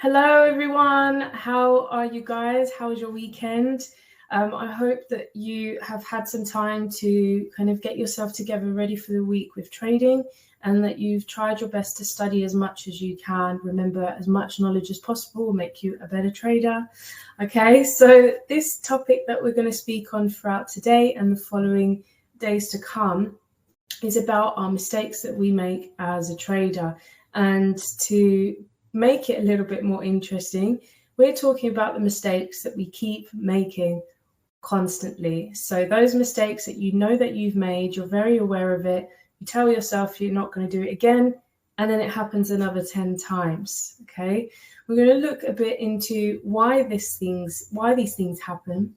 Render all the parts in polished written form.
Hello, everyone. How are you guys? How was your weekend? I hope that you have had some time to kind of get yourself together ready for the week with trading, and that you've tried your best to study as much as you can. Remember, as much knowledge as possible will make you a better trader. Okay, so this topic that we're going to speak on throughout today and the following days to come is about our mistakes that we make as a trader. And to make it a little bit more interesting, we're talking about the mistakes that we keep making constantly. So those mistakes that you know that you've made, you're very aware of it, you tell yourself you're not going to do it again, and then it happens another 10 times. Okay, we're going to look a bit into why these things happen,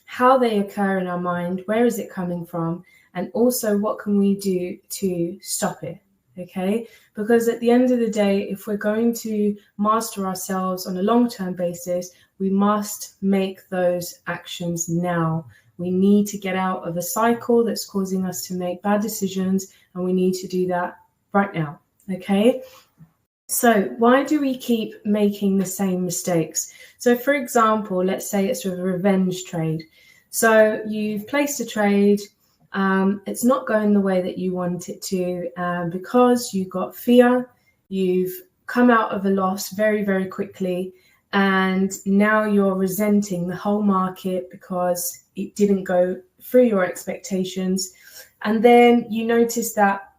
how they occur in our mind, where is it coming from, and also what can we do to stop it. Okay, because at the end of the day, if we're going to master ourselves on a long-term basis, we must make those actions now. We need to get out of a cycle that's causing us to make bad decisions, and we need to do that right now. Okay, so why do we keep making the same mistakes? So for example, let's say it's a revenge trade. So you've placed a trade, it's not going the way that you want it to, because you got fear, you've come out of a loss very, very quickly, and now you're resenting the whole market because it didn't go through your expectations. And then you notice that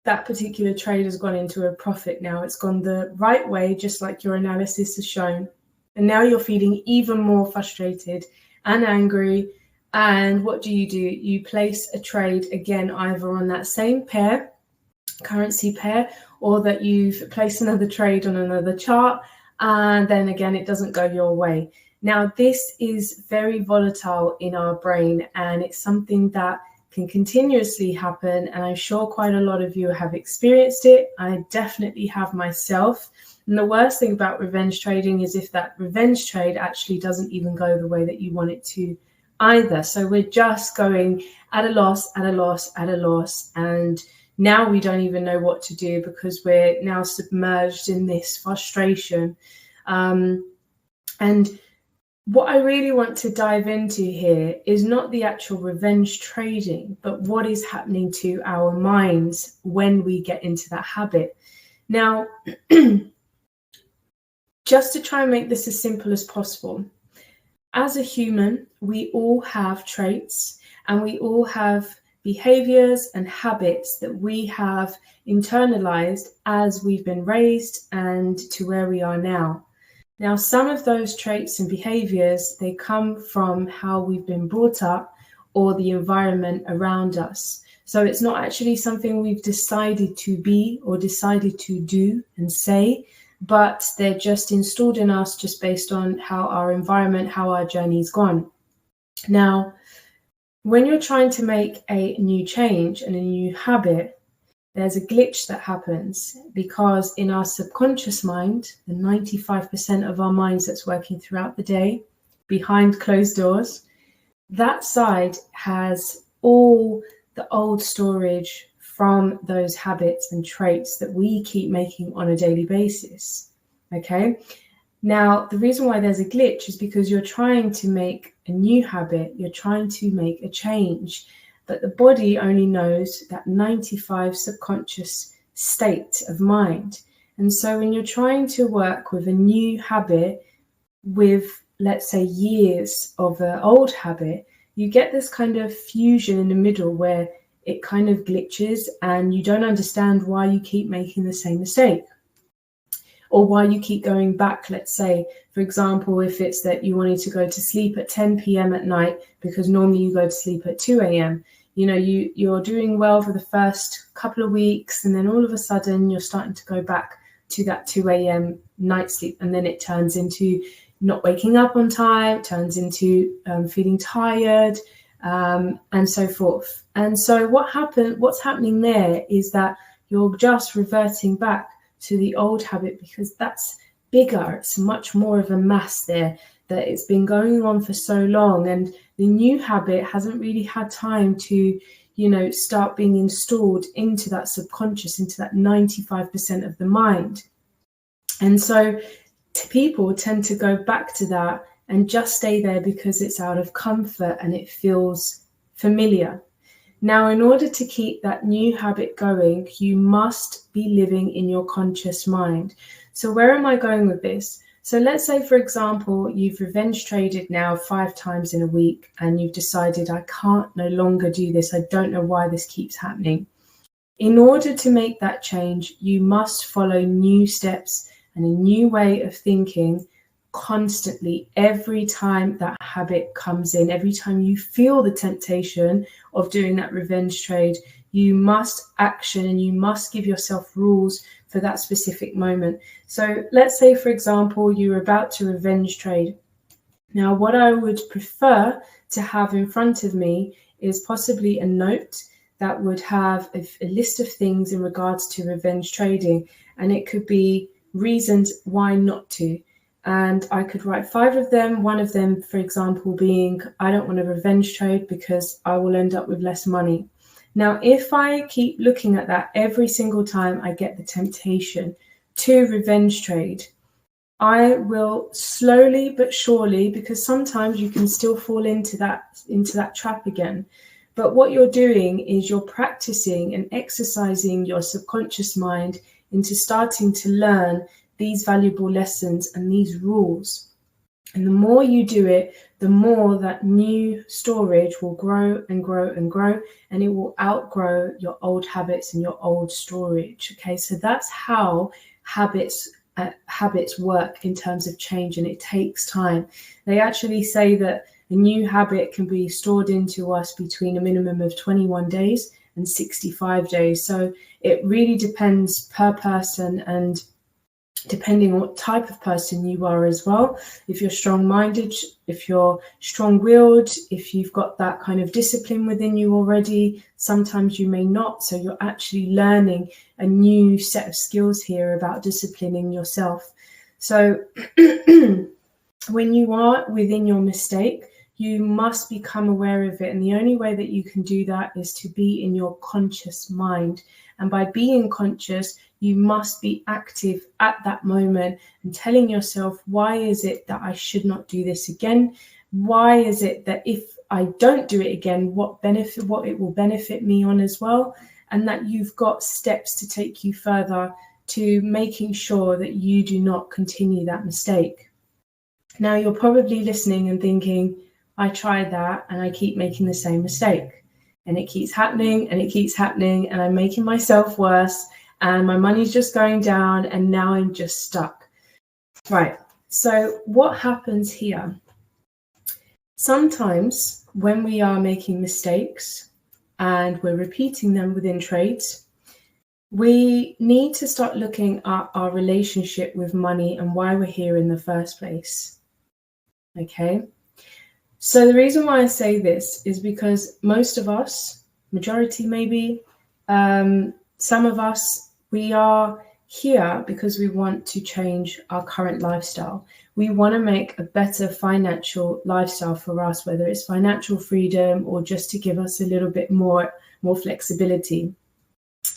that particular trade has gone into a profit now. It's gone the right way, just like your analysis has shown. And now you're feeling even more frustrated and angry. And what do? You place a trade again, either on that same pair, currency pair, or that you've placed another trade on another chart, and then again, it doesn't go your way. Now, this is very volatile in our brain, and it's something that can continuously happen. And I'm sure quite a lot of you have experienced it. I definitely have myself. And the worst thing about revenge trading is if that revenge trade actually doesn't even go the way that you want it to either. So we're just going at a loss, at a loss, at a loss. And now we don't even know what to do because we're now submerged in this frustration. And what I really want to dive into here is not the actual revenge trading, but what is happening to our minds when we get into that habit. Now, just to try and make this as simple as possible, as a human, we all have traits and we all have behaviors and habits that we have internalized as we've been raised and to where we are now. Now, some of those traits and behaviors, they come from how we've been brought up or the environment around us. So it's not actually something we've decided to be or decided to do and say, but they're just installed in us just based on how our environment, how our journey's gone. Now, when you're trying to make a new change and a new habit, there's a glitch that happens because in our subconscious mind, the 95% of our minds that's working throughout the day, behind closed doors, that side has all the old storage from those habits and traits that we keep making on a daily basis. Okay. Now, the reason why there's a glitch is because you're trying to make a new habit, you're trying to make a change, but the body only knows that 95 subconscious state of mind. And so when you're trying to work with a new habit with, let's say, years of an old habit, you get this kind of fusion in the middle where it kind of glitches and you don't understand why you keep making the same mistake or why you keep going back. Let's say, for example, if it's that you wanted to go to sleep at 10 p.m. at night because normally you go to sleep at 2 a.m. You know, you're doing well for the first couple of weeks and then all of a sudden you're starting to go back to that 2 a.m. night sleep, and then it turns into not waking up on time, turns into feeling tired, and so forth. And so what's happening there is that you're just reverting back to the old habit because that's bigger. It's much more of a mass there that it's been going on for so long, and the new habit hasn't really had time to, start being installed into that subconscious, into that 95% of the mind. And so people tend to go back to that and just stay there because it's out of comfort and it feels familiar. Now, in order to keep that new habit going, you must be living in your conscious mind. So where am I going with this? So let's say, for example, you've revenge traded now 5 times in a week and you've decided, I can't no longer do this. I don't know why this keeps happening. In order to make that change, you must follow new steps and a new way of thinking constantly every time that habit comes in. Every time you feel the temptation of doing that revenge trade, you must action and you must give yourself rules for that specific moment. So let's say, for example, you're about to revenge trade. Now, what I would prefer to have in front of me is possibly a note that would have a list of things in regards to revenge trading, and it could be reasons why not to. And I could write 5 of them. One of them, for example, being, I don't want to revenge trade because I will end up with less money. Now, if I keep looking at that every single time I get the temptation to revenge trade, I will slowly but surely, because sometimes you can still fall into that trap again. But what you're doing is you're practicing and exercising your subconscious mind into starting to learn these valuable lessons and these rules. And the more you do it, the more that new storage will grow and grow and grow, and it will outgrow your old habits and your old storage. Okay, so that's how habits work in terms of change, and it takes time. They actually say that a new habit can be stored into us between a minimum of 21 days and 65 days. So it really depends per person, and depending on what type of person you are as well. If you're strong-minded, if you're strong-willed, if you've got that kind of discipline within you already, sometimes you may not. So you're actually learning a new set of skills here about disciplining yourself. So when you are within your mistake, you must become aware of it. And the only way that you can do that is to be in your conscious mind. And by being conscious, you must be active at that moment and telling yourself, why is it that I should not do this again? Why is it that if I don't do it again, what it will benefit me on as well? And that you've got steps to take you further to making sure that you do not continue that mistake. Now, you're probably listening and thinking, I tried that and I keep making the same mistake. And it keeps happening and it keeps happening, and I'm making myself worse, and my money's just going down, and now I'm just stuck. Right, so what happens here? Sometimes when we are making mistakes and we're repeating them within trades, we need to start looking at our relationship with money and why we're here in the first place. Okay? So the reason why I say this is because most of us, majority maybe, some of us, we are here because we want to change our current lifestyle. We want to make a better financial lifestyle for us, whether it's financial freedom or just to give us a little bit more flexibility.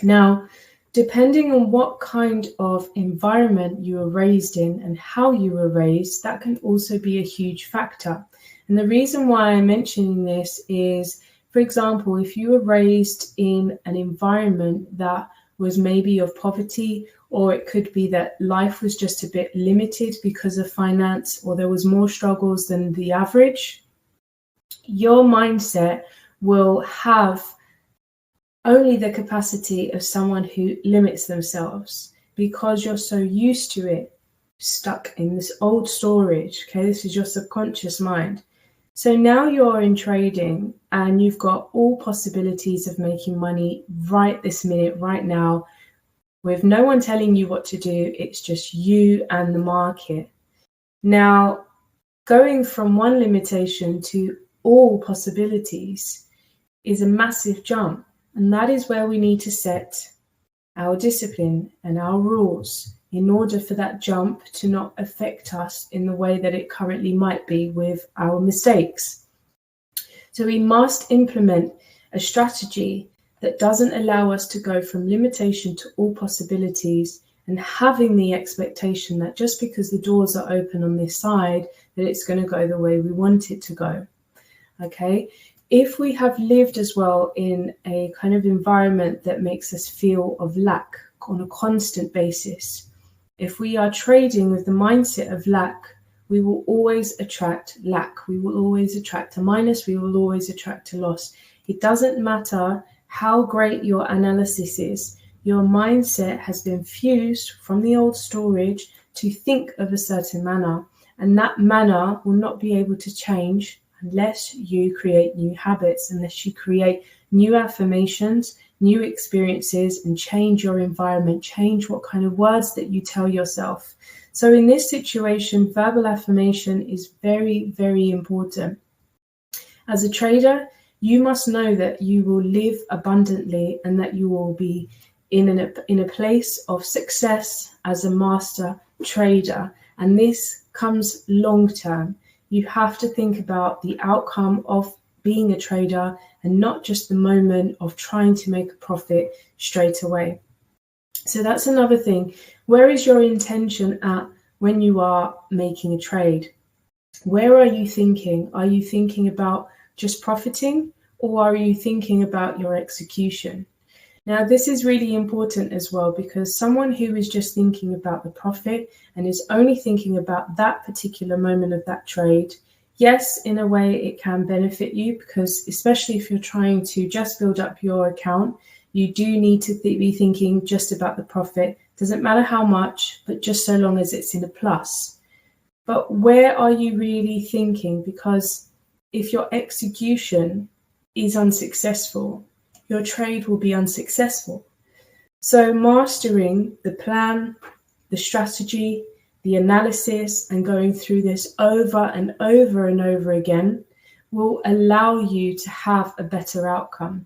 Now, depending on what kind of environment you were raised in and how you were raised, that can also be a huge factor. And the reason why I'm mentioning this is, for example, if you were raised in an environment that was maybe of poverty, or it could be that life was just a bit limited because of finance, or there was more struggles than the average, your mindset will have only the capacity of someone who limits themselves because you're so used to it, stuck in this old storage. Okay, this is your subconscious mind. So now you're in trading and you've got all possibilities of making money right this minute, right now, with no one telling you what to do. It's just you and the market. Now, going from one limitation to all possibilities is a massive jump. And that is where we need to set our discipline and our rules in order for that jump to not affect us in the way that it currently might be with our mistakes. So we must implement a strategy that doesn't allow us to go from limitation to all possibilities and having the expectation that just because the doors are open on this side, that it's going to go the way we want it to go. Okay, if we have lived as well in a kind of environment that makes us feel of lack on a constant basis, if we are trading with the mindset of lack, we will always attract lack. We will always attract a minus. We will always attract a loss. It doesn't matter how great your analysis is. Your mindset has been fused from the old storage to think of a certain manner, and that manner will not be able to change unless you create new habits, unless you create new affirmations, new experiences, and change your environment, change what kind of words that you tell yourself. So in this situation, verbal affirmation is very, very important. As a trader, you must know that you will live abundantly and that you will be in a place of success as a master trader. And this comes long term. You have to think about the outcome of being a trader and not just the moment of trying to make a profit straight away. So that's another thing. Where is your intention at when you are making a trade? Where are you thinking? Are you thinking about just profiting, or are you thinking about your execution? Now, this is really important as well, because someone who is just thinking about the profit and is only thinking about that particular moment of that trade, yes, in a way it can benefit you, because especially if you're trying to just build up your account, you do need to be thinking just about the profit. Doesn't matter how much, but just so long as it's in a plus. But where are you really thinking? Because if your execution is unsuccessful, your trade will be unsuccessful. So mastering the plan, the strategy, the analysis, and going through this over and over and over again will allow you to have a better outcome.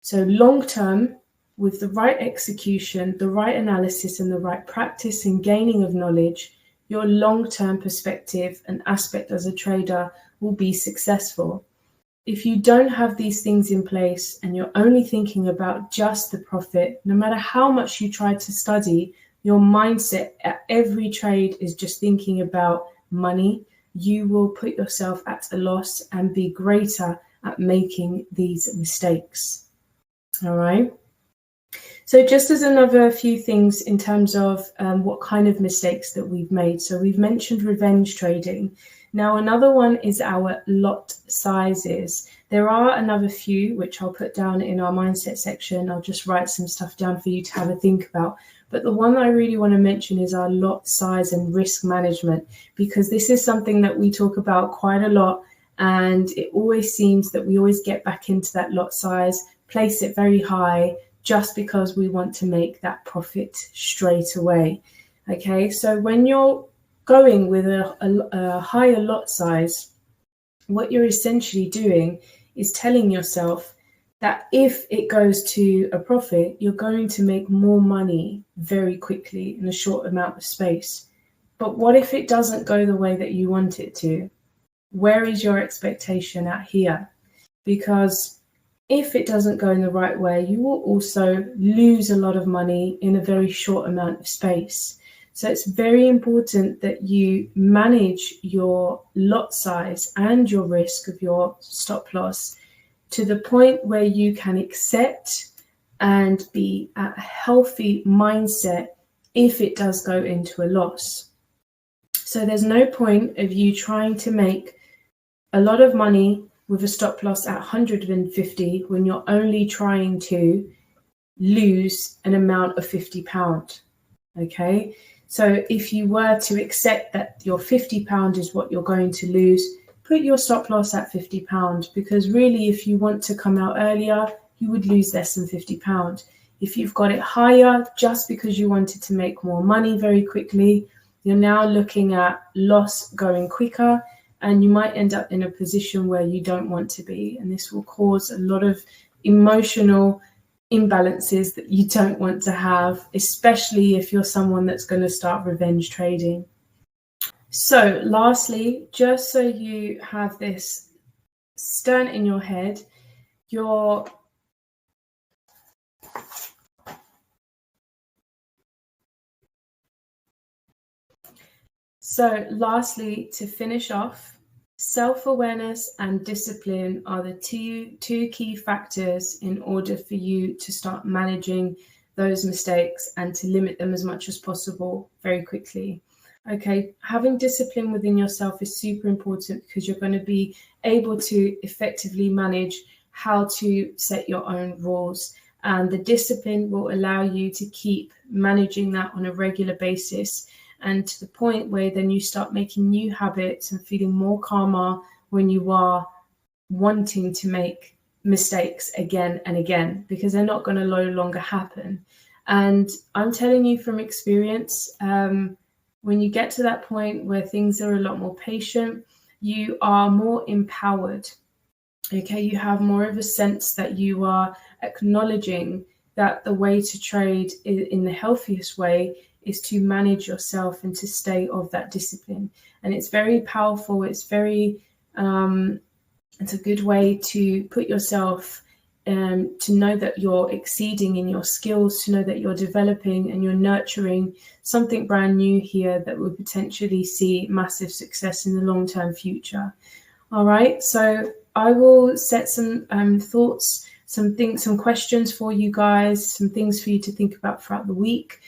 So long term, with the right execution, the right analysis, and the right practice and gaining of knowledge, your long-term perspective and aspect as a trader will be successful. If you don't have these things in place and you're only thinking about just the profit, no matter how much you try to study, your mindset at every trade is just thinking about money, you will put yourself at a loss and be greater at making these mistakes. All right. So just as another few things in terms of what kind of mistakes that we've made. So we've mentioned revenge trading. Now, another one is our lot sizes. There are another few, which I'll put down in our mindset section. I'll just write some stuff down for you to have a think about. But the one that I really want to mention is our lot size and risk management, because this is something that we talk about quite a lot. And it always seems that we always get back into that lot size, place it very high, just because we want to make that profit straight away. Okay, so when you're going with a higher lot size, what you're essentially doing is telling yourself that if it goes to a profit, you're going to make more money very quickly in a short amount of space. But what if it doesn't go the way that you want it to? Where is your expectation at here? Because if it doesn't go in the right way, you will also lose a lot of money in a very short amount of space. So it's very important that you manage your lot size and your risk of your stop loss to the point where you can accept and be at a healthy mindset if it does go into a loss. So there's no point of you trying to make a lot of money with a stop loss at 150 when you're only trying to lose an amount of £50. Okay, so if you were to accept that your £50 is what you're going to lose, put your stop loss at £50, because really if you want to come out earlier, you would lose less than £50. If you've got it higher just because you wanted to make more money very quickly, you're now looking at loss going quicker, and you might end up in a position where you don't want to be. And this will cause a lot of emotional imbalances that you don't want to have, especially if you're someone that's going to start revenge trading. So lastly, just so you have this stern in your head, your So lastly, to finish off, self-awareness and discipline are the two key factors in order for you to start managing those mistakes and to limit them as much as possible very quickly. Okay, having discipline within yourself is super important because you're going to be able to effectively manage how to set your own rules. And the discipline will allow you to keep managing that on a regular basis, and to the point where then you start making new habits and feeling more calmer when you are wanting to make mistakes again and again, because they're not going to no longer happen. And I'm telling you from experience, when you get to that point where things are a lot more patient, you are more empowered. Okay, you have more of a sense that you are acknowledging that the way to trade in the healthiest way is to manage yourself and to stay of that discipline. And it's very powerful. It's very, it's a good way to put yourself, to know that you're exceeding in your skills, to know that you're developing and you're nurturing something brand new here that will potentially see massive success in the long-term future. All right, so I will set some thoughts, some questions for you guys, some things for you to think about throughout the week.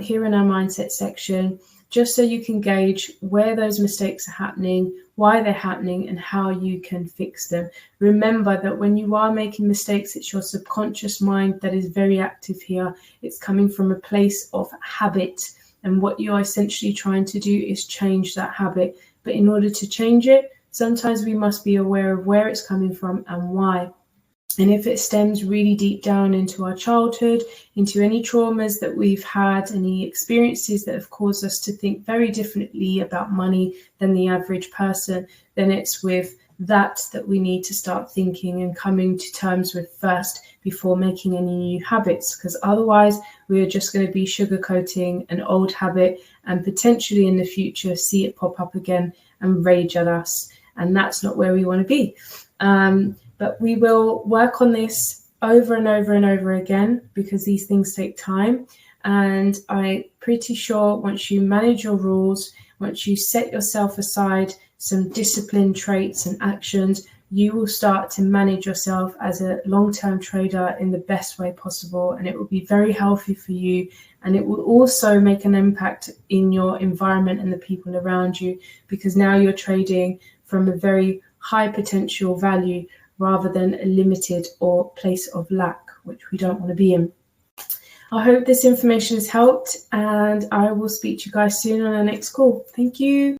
Here in our mindset section, just so you can gauge where those mistakes are happening, why they're happening, and how you can fix them. Remember that when you are making mistakes, it's your subconscious mind that is very active here. It's coming from a place of habit, and what you're essentially trying to do is change that habit. But in order to change it, sometimes we must be aware of where it's coming from and why. And if it stems really deep down into our childhood, into any traumas that we've had, any experiences that have caused us to think very differently about money than the average person, then it's with that we need to start thinking and coming to terms with first before making any new habits, because otherwise we are just going to be sugarcoating an old habit and potentially in the future see it pop up again and rage at us. And that's not where we want to be. But we will work on this over and over and over again because these things take time. And I'm pretty sure once you manage your rules, once you set yourself aside some discipline traits and actions, you will start to manage yourself as a long-term trader in the best way possible. And it will be very healthy for you. And it will also make an impact in your environment and the people around you, because now you're trading from a very high potential value rather than a limited or place of lack, which we don't want to be in. I hope this information has helped, and I will speak to you guys soon on our next call. Thank you.